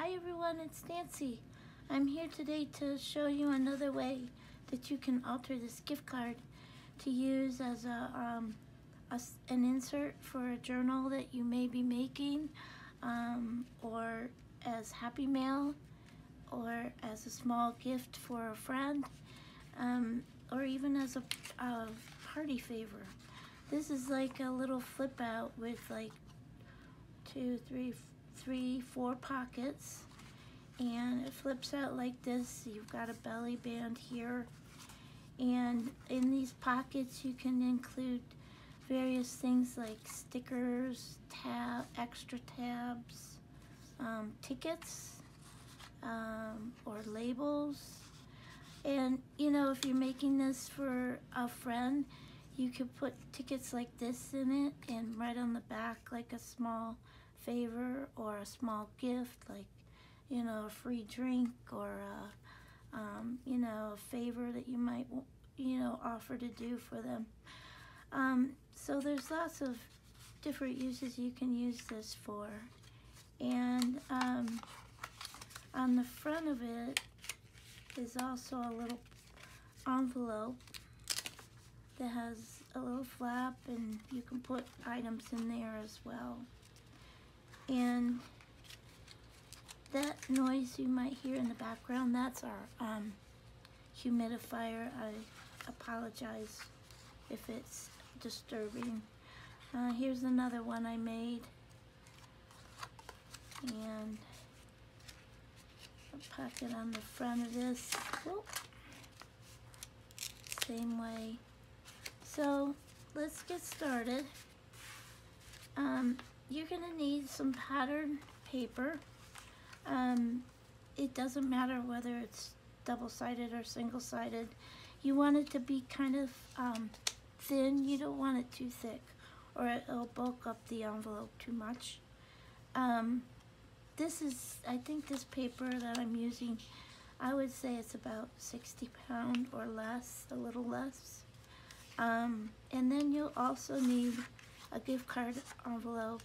Hi everyone, it's Nancy. I'm here today to show you another way that you can alter this gift card to use as an insert for a journal that you may be making, or as Happy Mail, or as a small gift for a friend, or even as a party favor. This is like a little flip out with like 4 pockets, and it flips out like this. You've got a belly band here, and in these pockets you can include various things like stickers, extra tabs, tickets, or labels. And you know, if you're making this for a friend, you could put tickets like this in it and write on the back like a small favor or a small gift, like, you know, a free drink, or you know, a favor that you might, you know, offer to do for them. So there's lots of different uses you can use this for. And on the front of it is also a little envelope that has a little flap, and you can put items in there as well. And that noise you might hear in the background, that's our humidifier. I apologize if it's disturbing. Here's another one I made, and a pocket on the front of this. Whoop. Same way. So let's get started. You're gonna need some pattern paper. It doesn't matter whether it's double-sided or single-sided. You want it to be kind of thin. You don't want it too thick, or it'll bulk up the envelope too much. I think this paper that I'm using, I would say it's about 60 pounds or less, a little less. And then you'll also need a gift card envelope,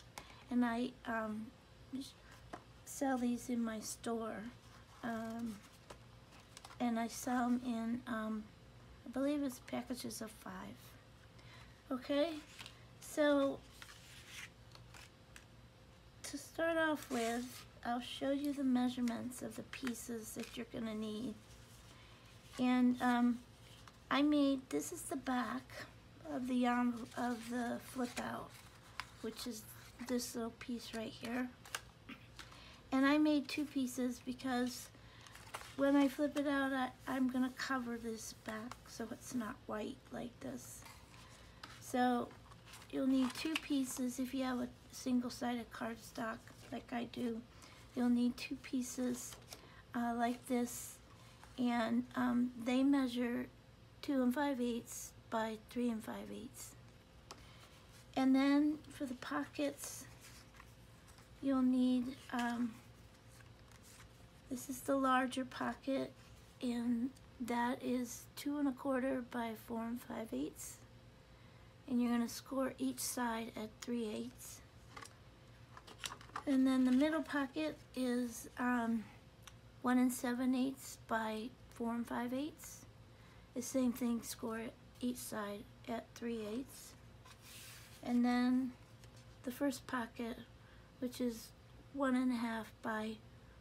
and I sell these in my store, and I sell them in, I believe it's packages of 5. Okay, so to start off with, I'll show you the measurements of the pieces that you're gonna need. And this is the back of the flip out, which is this little piece right here. And I made 2 pieces because when I flip it out, I'm gonna cover this back so it's not white like this. So you'll need 2 pieces. If you have a single-sided cardstock like I do, you'll need 2 pieces like this, and they measure 2 5/8 by 3 5/8. And then for the pockets, you'll need, this is the larger pocket, and that is 2 1/4 by 4 5/8. And you're gonna score each side at 3/8. And then the middle pocket is 1 7/8 by 4 5/8. The same thing, score each side at 3/8. And then the first pocket, which is 1 1/2 by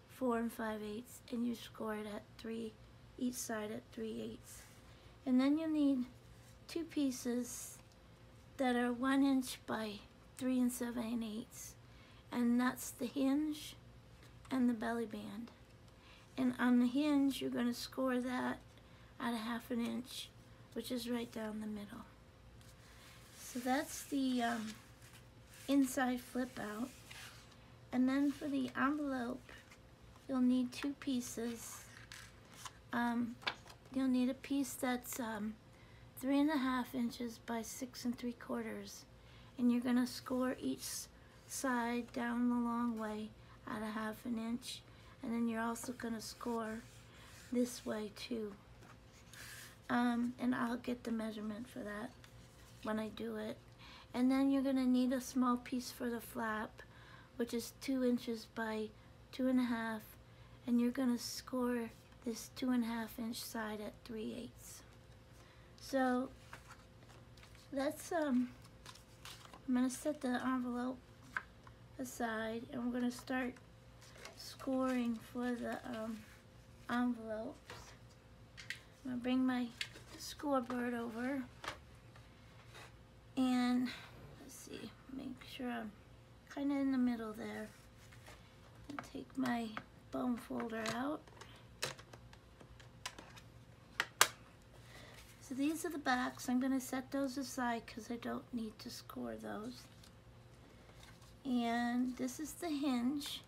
4 5/8, and you score it at each side at 3/8. And then you'll need 2 pieces that are 1 inch by 3 7/8, and that's the hinge and the belly band. And on the hinge, you're going to score that at 1/2 inch, which is right down the middle. So that's the inside flip out. And then for the envelope, you'll need 2 pieces. You'll need a piece that's 3 1/2 inches by 6 3/4, and you're gonna score each side down the long way at 1/2 inch, and then you're also gonna score this way too. And I'll get the measurement for that when I do it. And then you're gonna need a small piece for the flap, which is 2 inches by 2.5, and you're gonna score this 2.5 inch side at 3/8. So let's I'm gonna set the envelope aside, and we're gonna start scoring for the envelopes. I'm gonna bring my scoreboard over, and let's see, make sure I'm kind of in the middle there. And take my bone folder out. So these are the backs. I'm gonna set those aside because I don't need to score those. And this is the hinge.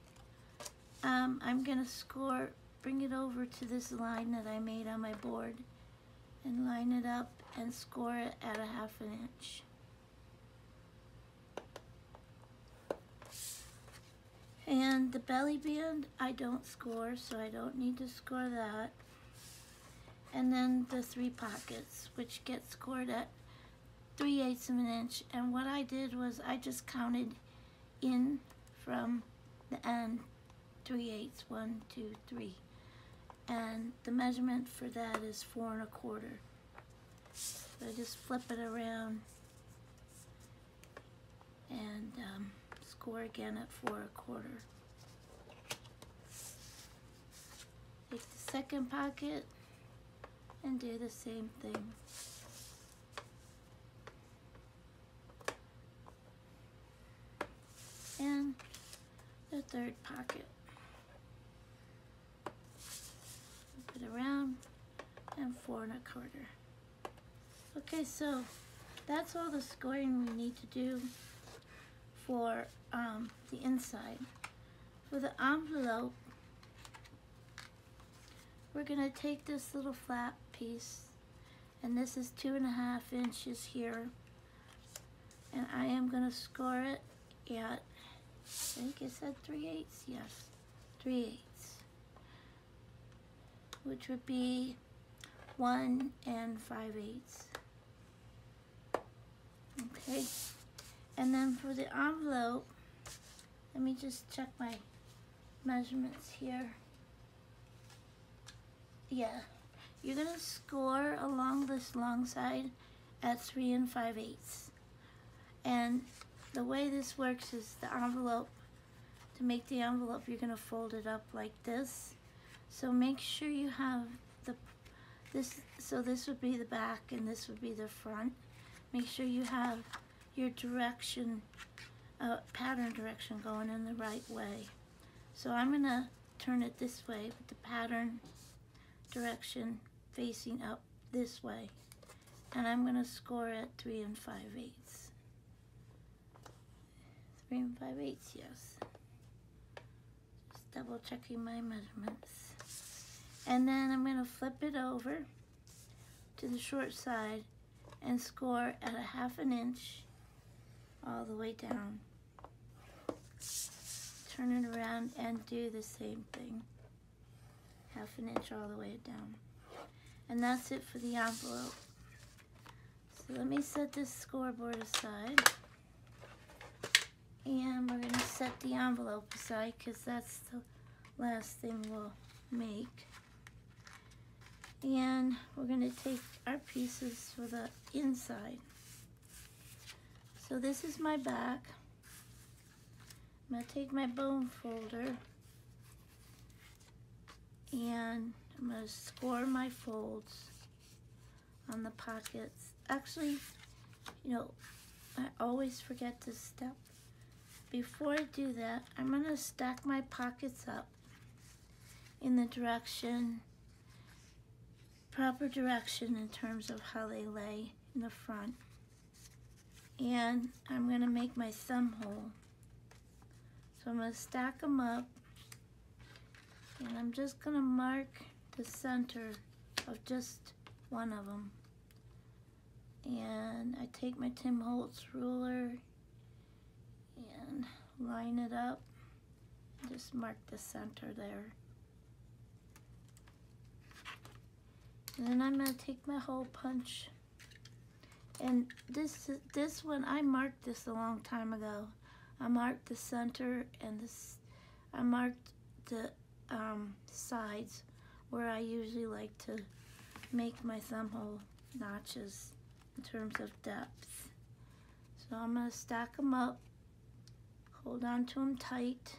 I'm gonna score, bring it over to this line that I made on my board and line it up and score it at 1/2 inch. And the belly band, I don't score, so I don't need to score that. And then the 3 pockets, which get scored at 3/8 inch. And what I did was I just counted in from the end, 3/8, 1, 2, 3. And the measurement for that is 4 1/4. So I just flip it around and score again at 4 1/4. Take the second pocket and do the same thing. And the third pocket. Flip it around and 4 1/4. Okay, so that's all the scoring we need to do for the inside. For the envelope, we're gonna take this little flat piece, and this is 2.5 inches here, and I am gonna score it at, I think it said 3/8, yes, 3/8, which would be 1 5/8. Okay, and then for the envelope, let me just check my measurements here. Yeah, you're gonna score along this long side at 3 5/8. And the way this works is the envelope, to make the envelope, you're gonna fold it up like this. So make sure you have so this would be the back and this would be the front. Make sure you have your direction, pattern direction going in the right way. So I'm gonna turn it this way with the pattern direction facing up this way, and I'm gonna score at 3 5/8. 3 5/8, yes. Just double checking my measurements. And then I'm gonna flip it over to the short side and score at 1/2 inch all the way down. Turn it around and do the same thing. 1/2 inch all the way down. And that's it for the envelope. So let me set this scoreboard aside. And we're gonna set the envelope aside because that's the last thing we'll make. And we're gonna take our pieces for the inside. So this is my back. I'm gonna take my bone folder and I'm gonna score my folds on the pockets. Actually, you know, I always forget this step. Before I do that, I'm gonna stack my pockets up in the proper direction in terms of how they lay in the front. And I'm gonna make my thumb hole. So I'm gonna stack them up, and I'm just gonna mark the center of just one of them. And I take my Tim Holtz ruler and line it up, and just mark the center there. And then I'm gonna take my hole punch, and this one, I marked this a long time ago. I marked the center and I marked the sides where I usually like to make my thumb hole notches in terms of depth. So I'm going to stack them up, hold on to them tight,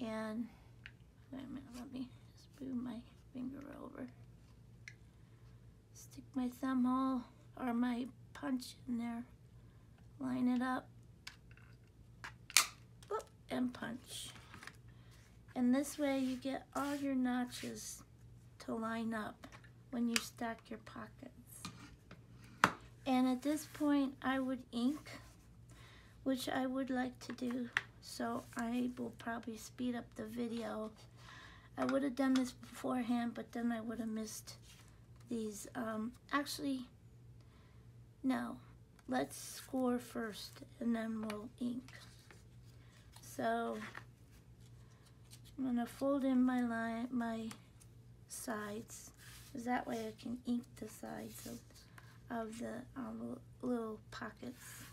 and wait a minute, let me just move my finger over. Stick my thumb hole or my punch in there, line it up, and punch. And this way you get all your notches to line up when you stack your pockets. And at this point I would ink, which I would like to do, so I will probably speed up the video. I would have done this beforehand, but then I would have missed these. Actually, no, let's score first and then we'll ink. So I'm gonna fold in my sides, because that way I can ink the sides of the little pockets.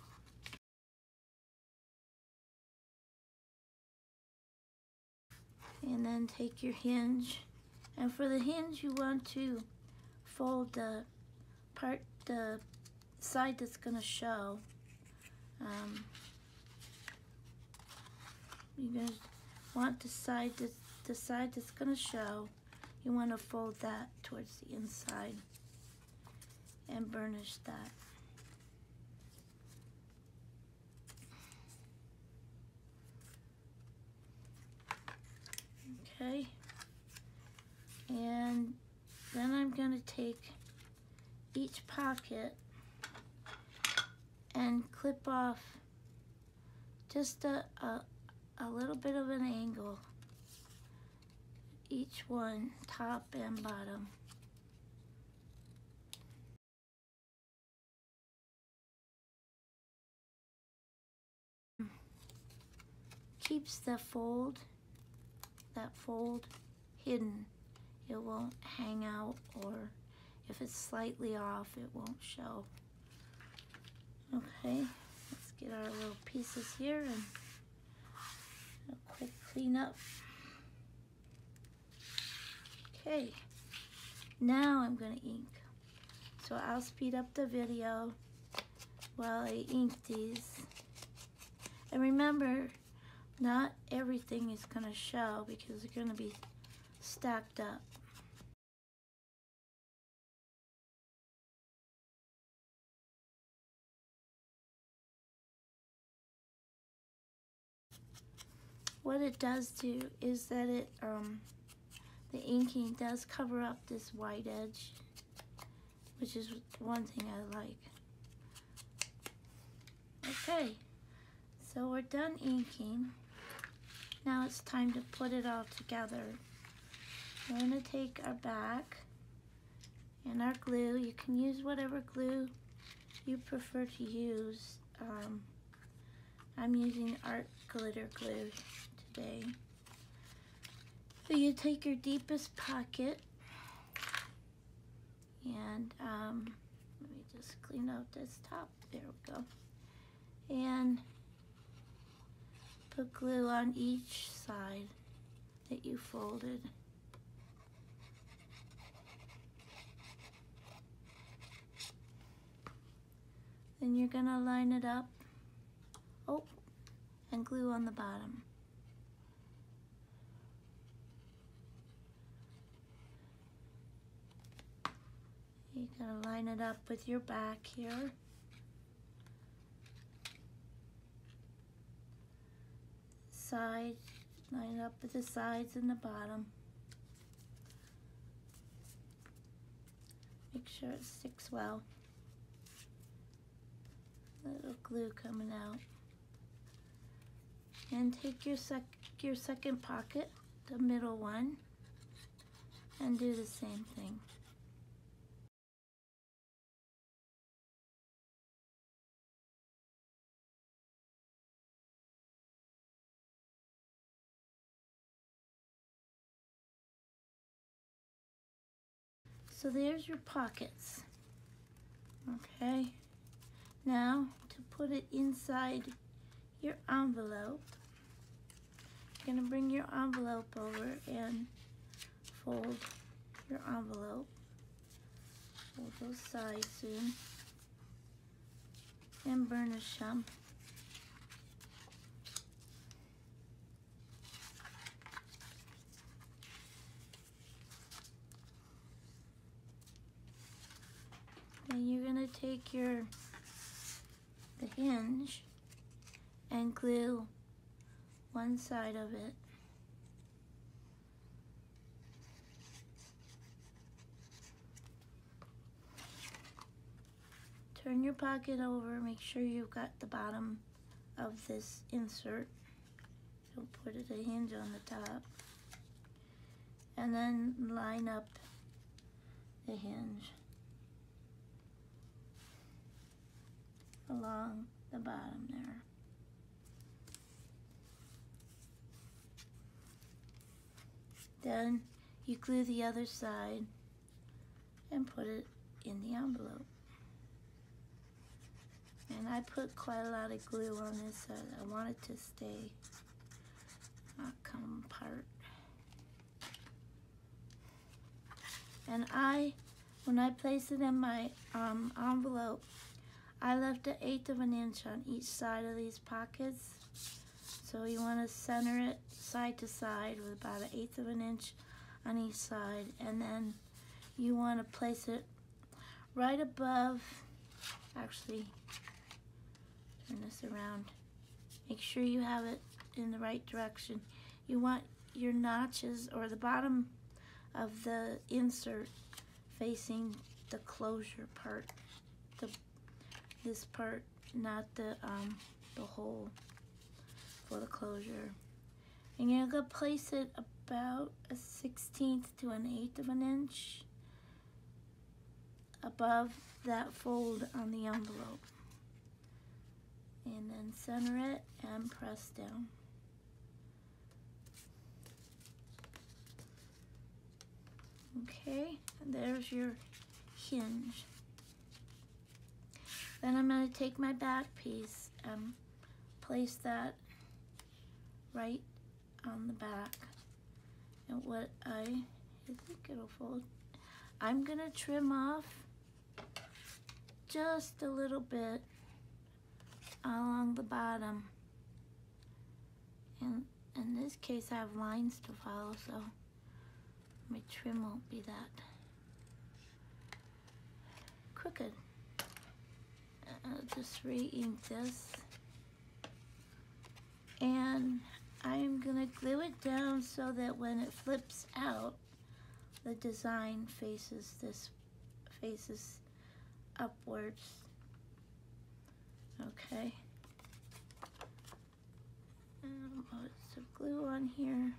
And then take your hinge, and for the hinge you want to fold the side that's gonna show. You're gonna want the side that's gonna show. You want to fold that towards the inside and burnish that. Okay, and then I'm going to take each pocket and clip off just a little bit of an angle, each one, top and bottom. Keeps that fold hidden. It won't hang out, or if it's slightly off, it won't show. Okay, let's get our little pieces here and a quick clean up. Okay, now I'm going to ink. So I'll speed up the video while I ink these. And remember, not everything is going to show because they're going to be stacked up. What it does do is that it, the inking does cover up this white edge, which is one thing I like. Okay, so we're done inking. Now it's time to put it all together. We're going to take our back and our glue. You can use whatever glue you prefer to use. I'm using art glitter glue today. So you take your deepest pocket and let me just clean out this top. There we go. And put glue on each side that you folded. Then you're gonna line it up. Oh, and glue on the bottom. You're gonna line it up with your back here. Side, line it up with the sides and the bottom. Make sure it sticks well. Little glue coming out. And take your second pocket, the middle one, and do the same thing. So there's your pockets. Okay, now to put it inside your envelope, You're gonna bring your envelope over and fold your envelope. Fold those sides in and burnish them. Then you're gonna take the hinge and glue one side of it. Turn your pocket over, make sure you've got the bottom of this insert. You'll put a hinge on the top. And then line up the hinge along the bottom there. Then you glue the other side and put it in the envelope. And I put quite a lot of glue on this side. I want it to stay, not come apart. And when I place it in my envelope, I left 1/8 of an inch on each side of these pockets. So you want to center it side to side with about 1/8 of an inch on each side. And then you want to place it right above, actually, turn this around. Make sure you have it in the right direction. You want your notches or the bottom of the insert facing the closure part. This part, not the hole for the closure. And you're gonna place it about 1/16 to 1/8 of an inch above that fold on the envelope. And then center it and press down. Okay, and there's your hinge. Then I'm going to take my back piece and place that right on the back. And what I think it'll fold. I'm going to trim off just a little bit along the bottom. And in this case I have lines to follow, so my trim won't be that crooked. I'll just re-ink this. And I'm gonna glue it down so that when it flips out, the design faces upwards. Okay. And I'll put some glue on here.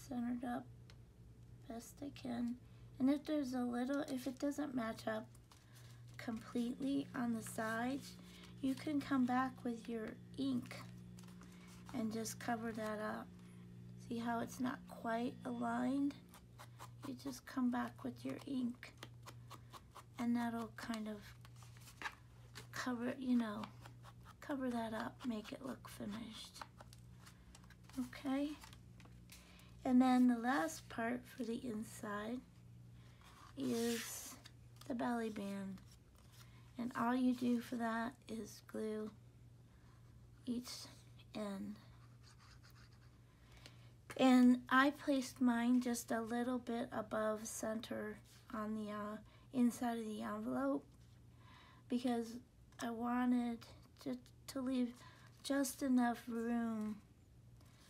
Centered up best I can. And if it doesn't match up completely on the sides, you can come back with your ink and just cover that up. See how it's not quite aligned? You just come back with your ink and that'll kind of cover that up, make it look finished. Okay? And then the last part for the inside is the belly band. And all you do for that is glue each end. And I placed mine just a little bit above center on the inside of the envelope because I wanted to leave just enough room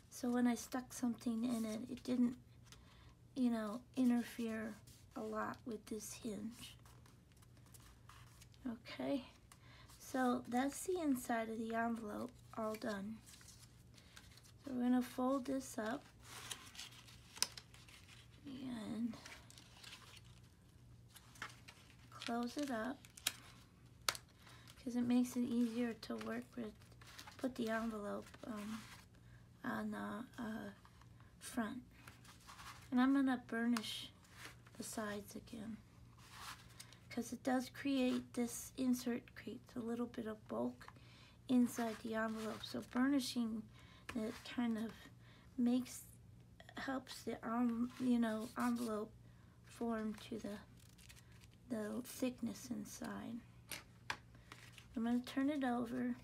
so when I stuck something in it, it didn't, interfere a lot with this hinge. Okay, so that's the inside of the envelope all done. So we're gonna fold this up and close it up because it makes it easier to work with. Put the envelope on the front. And I'm going to burnish the sides again, because it does create, this insert creates a little bit of bulk inside the envelope. So burnishing it kind of helps the envelope form to the thickness inside. I'm going to turn it over,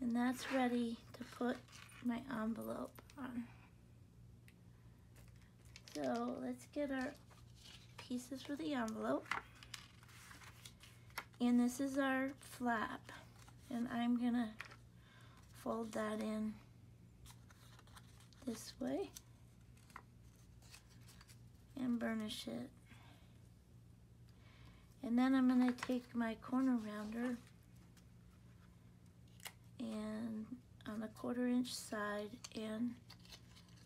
and that's ready to put my envelope on. So let's get our pieces for the envelope. And this is our flap. And I'm gonna fold that in this way and burnish it. And then I'm gonna take my corner rounder and on the 1/4 inch side and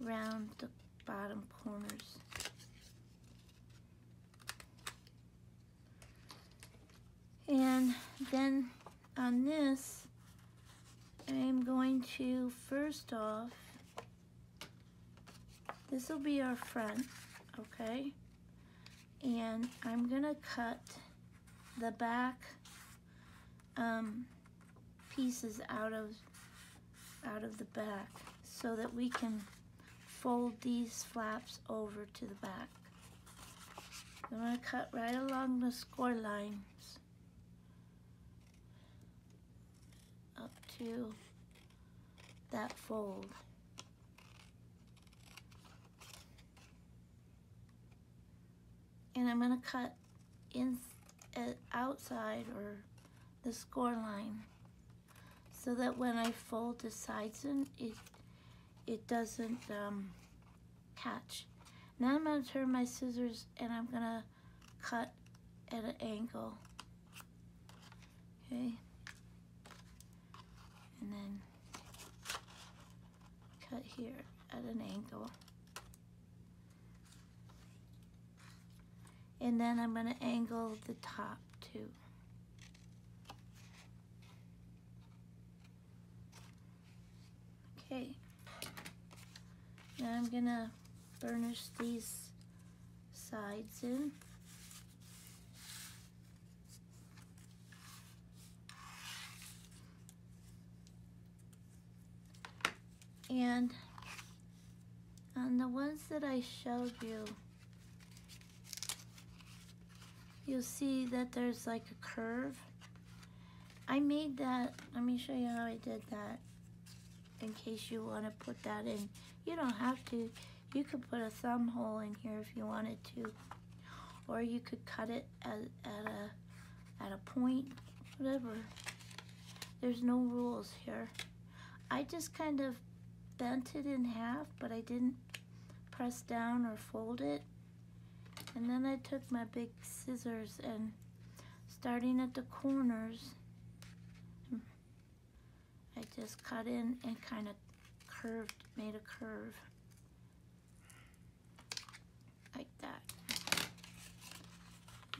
round the bottom corners. And then on this, I'm going to, first off, this will be our front, okay? And I'm gonna cut the back pieces out of the back so that we can fold these flaps over to the back. I'm going to cut right along the score lines up to that fold. And I'm going to cut outside or the score line so that when I fold the sides in, it doesn't catch. Now I'm going to turn my scissors and I'm going to cut at an angle. Okay. And then cut here at an angle. And then I'm going to angle the top too. Okay. Now I'm going to burnish these sides in. And on the ones that I showed you, you'll see that there's like a curve. I made that, let me show you how I did that in case you want to put that in. You don't have to. You could put a thumb hole in here if you wanted to, or you could cut it at a point, whatever. There's no rules here. I just kind of bent it in half, but I didn't press down or fold it. And then I took my big scissors and starting at the corners, I just cut in and kind of curved, made a curve like that.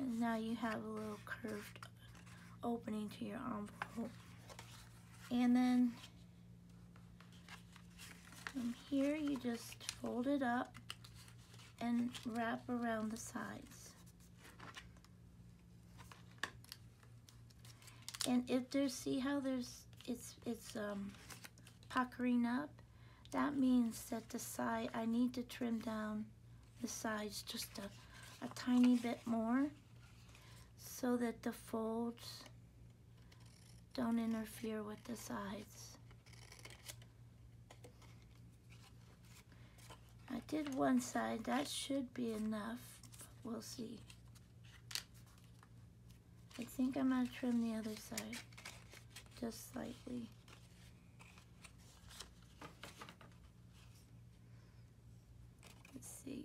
And now you have a little curved opening to your envelope. And then from here you just fold it up and wrap around the sides. And if there's, see how there's, it's puckering up, that means that the side, I need to trim down the sides just a tiny bit more so that the folds don't interfere with the sides. I did one side, that should be enough, we'll see. I think I'm going to trim the other side, just slightly. Let's see.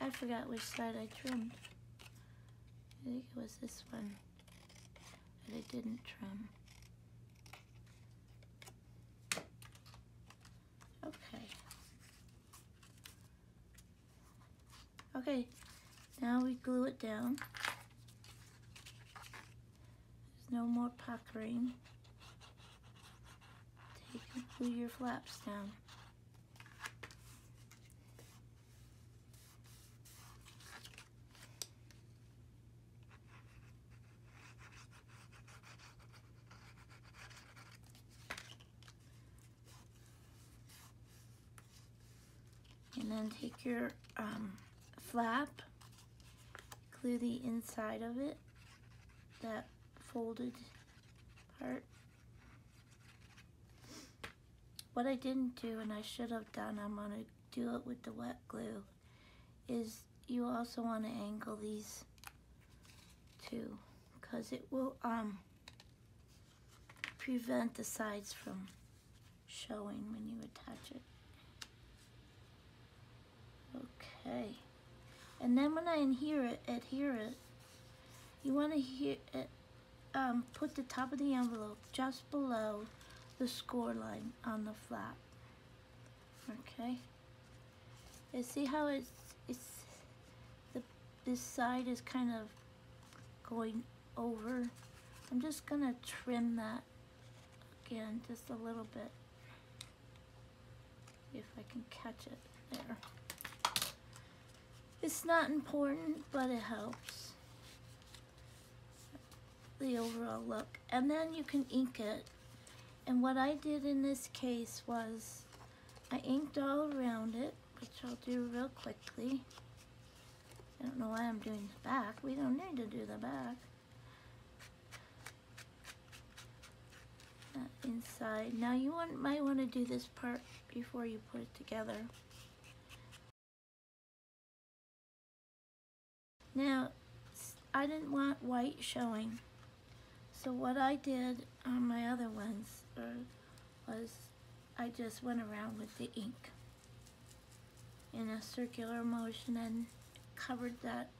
I forgot which side I trimmed. I think it was this one that I didn't trim. Okay, now we glue it down. no more puckering. Take and glue your flaps down. And then take your flap, glue the inside of it, that folded part. What I didn't do, and I should have done, I'm going to do it with the wet glue, is you also want to angle these too, because it will prevent the sides from showing when you attach it. Okay, and then when I adhere it, you want to put the top of the envelope just below the score line on the flap. Okay, and see how this side is kind of going over. I'm just gonna trim that again just a little bit. See if I can catch it there. It's not important, but it helps the overall look. And then you can ink it. And what I did in this case was I inked all around it, which I'll do real quickly. I don't know why I'm doing the back. We don't need to do the back. Inside. Now you might want to do this part before you put it together. Now, I didn't want white showing, so what I did on my other ones was I just went around with the ink in a circular motion and covered that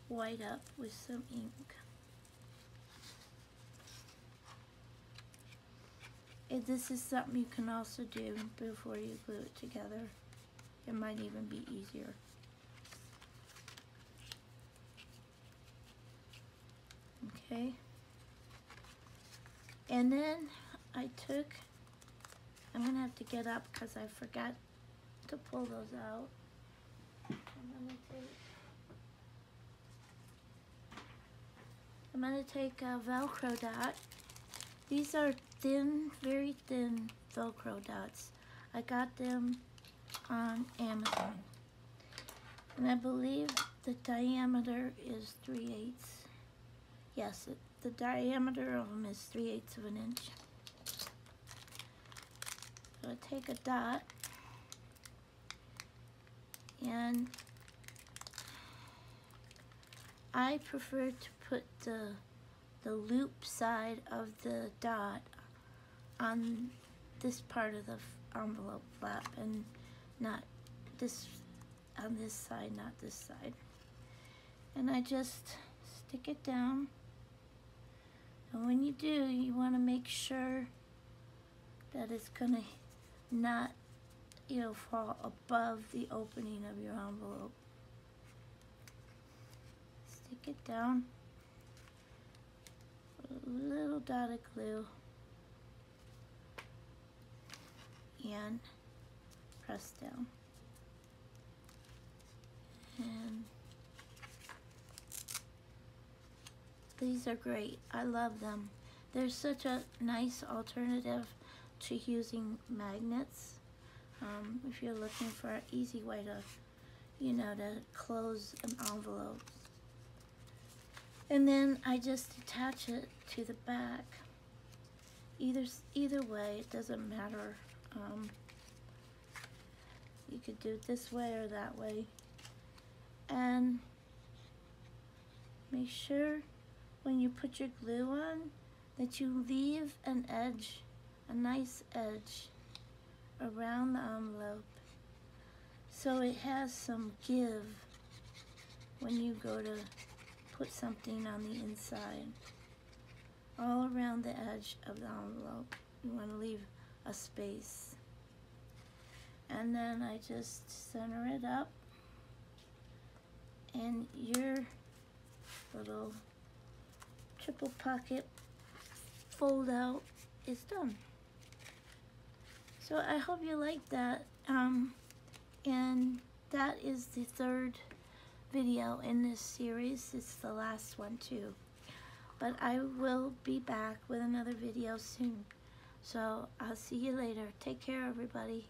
white up with some ink. And this is something you can also do before you glue it together. It might even be easier. Okay, and then I'm gonna have to get up because I forgot to pull those out. I'm gonna take a Velcro dot. These are thin, very thin Velcro dots. I got them on Amazon, and I believe the diameter is 3/8. Yes, the diameter of them is 3/8 of an inch. So I take a dot, and I prefer to put the loop side of the dot on this part of the envelope flap, and not this on this side, not this side. And I just stick it down. And when you do, you want to make sure that it's gonna not, fall above the opening of your envelope. Stick it down. Put a little dot of glue and press down. And these are great. I love them. They're such a nice alternative to using magnets. If you're looking for an easy way to, to close an envelope. And then I just attach it to the back. Either way, it doesn't matter. You could do it this way or that way. And make sure when you put your glue on that you leave an edge, a nice edge around the envelope so it has some give when you go to put something on the inside. All around the edge of the envelope, you want to leave a space. And then I just center it up, and your little triple pocket fold out is done. So I hope you like that. And that is the third video in this series. It's the last one too. But I will be back with another video soon. So I'll see you later. Take care, everybody.